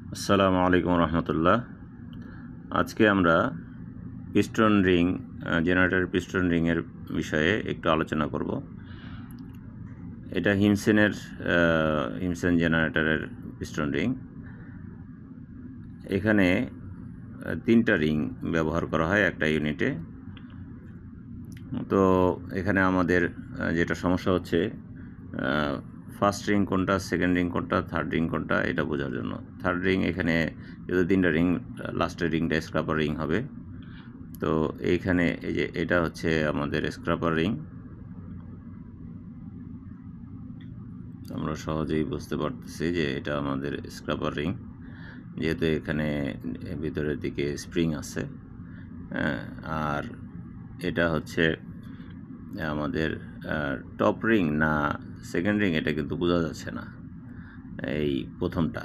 আসসালামু আলাইকুম রহমতুল্লাহ। আজকে আমরা পিস্টন রিং জেনারেটর পিস্টন রিংয়ের বিষয়ে একটু আলোচনা করব। এটা হিমসেন জেনারেটরের পিস্টন রিং। এখানে তিনটা রিং ব্যবহার করা হয় একটা ইউনিটে। তো এখানে আমাদের যেটা সমস্যা হচ্ছে, ফার্স্ট রিং কোনটা, সেকেন্ড রিং কোনটা, থার্ড রিং কোনটা, এটা বোঝার জন্য। থার্ড রিং এখানে যেহেতু তিনটা রিং, লাস্টের রিংটা স্ক্রাপার রিং হবে। তো এইখানে এই যে এটা হচ্ছে আমাদের স্ক্রাপার রিং। আমরা সহজেই বুঝতে পারতেছি যে এটা আমাদের স্ক্রাপার রিং, যেহেতু এখানে ভিতরের দিকে স্প্রিং আছে। আর এটা হচ্ছে আমাদের টপ রিং না সেকেন্ড রিং, এটা কিন্তু বোঝা যাচ্ছে না এই প্রথমটা।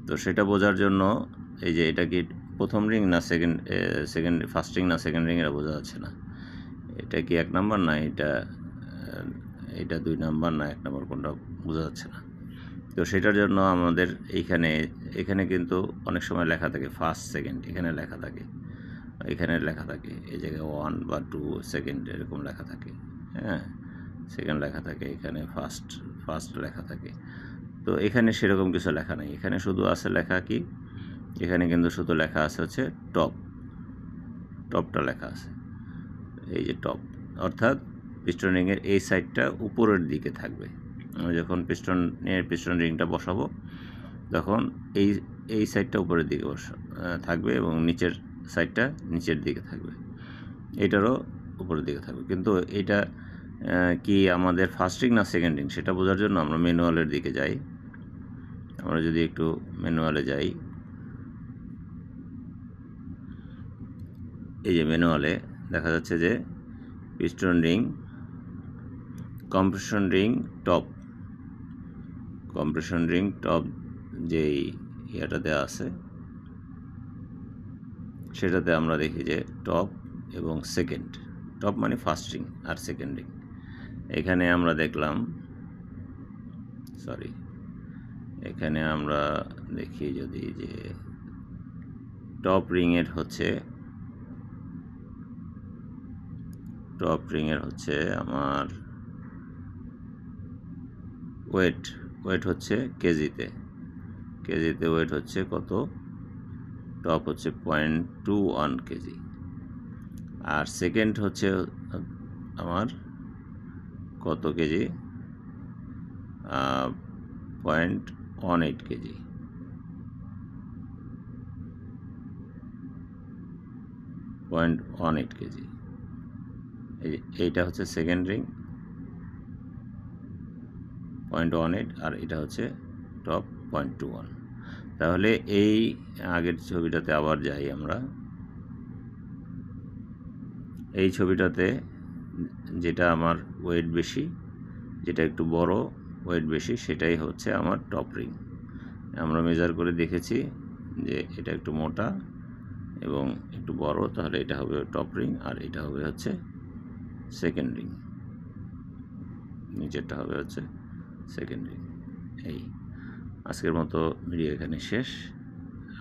তো সেটা বোঝার জন্য এই যে এটা কি প্রথম রিং না ফার্স্ট রিং না সেকেন্ড রিং, এটা বোঝা যাচ্ছে না। এটা কি 1 নাম্বার না এটা 2 নাম্বার না 1 নাম্বার, কোনটা বোঝা যাচ্ছে না। তো সেটার জন্য আমাদের এখানে কিন্তু অনেক সময় লেখা থাকে ফার্স্ট সেকেন্ড, এখানে লেখা থাকে এই জায়গায় 1 বা 2 সেকেন্ড এরকম লেখা থাকে। সেকেন্ড লেখা থাকে, এখানে ফার্স্ট লেখা থাকে। তো এখানে সেরকম কিছু লেখা নেই। এখানে শুধু আছে লেখা কি, এখানে কিন্তু শুধু লেখা আছে হচ্ছে টপটা লেখা আছে, এই যে টপ। অর্থাৎ পিস্টন রিংয়ের এই সাইডটা উপরের দিকে থাকবে। আমরা যখন পিস্টন রিংটা বসাবো তখন এই সাইডটা উপরের দিকে থাকবে এবং নিচের সাইডটা নিচের দিকে থাকবে, এটারও উপরের দিকে থাকবে। কিন্তু এটা কি আমাদের ফার্স্ট রিং না সেকেন্ড রিং, সেটা বোঝার জন্য আমরা ম্যানুয়ালের দিকে যাই। আমরা যদি একটু ম্যানুয়ালে যাই, এই যে ম্যানুয়ালে দেখা যাচ্ছে যে piston ring, compression ring top যেই ইয়েটা দেওয়া আছে সেটাতে আমরা দেখি যে টপ এবং সেকেন্ড, টপ মানে ফার্স্ট রিং আর সেকেন্ড রিং। এখানে আমরা দেখলাম, এখানে আমরা দেখি যদি যে টপ রিংয়ের হচ্ছে আমার ওয়েট হচ্ছে কেজিতে ওয়েট হচ্ছে কত, টপ হচ্ছে 0.21 কেজি, আর সেকেন্ড হচ্ছে আমার কত কেজি, 0.18 কেজি। এইটা হচ্ছে সেকেন্ড রিং 0.18, আর এটা হচ্ছে টপ 0.21। তাহলে এই আগের ছবিটাতে আবার যাই আমরা। এই ছবিটাতে যেটা আমার ওয়েট বেশি, যেটা একটু বড় ওয়েট বেশি, সেটাই হচ্ছে আমার টপ রিং। আমরা মেজার করে দেখেছি যে এটা একটু মোটা এবং একটু বড়, তাহলে এটা হবে টপ রিং আর এটা হবে হচ্ছে সেকেন্ড রিং, নিচেরটা হবে হচ্ছে সেকেন্ড রিং। এই আজকের মতো ভিডিও এখানে শেষ।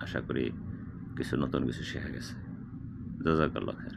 আশা করি নতুন কিছু শেখা গেছে। জাযাকাল্লাহ খায়ের।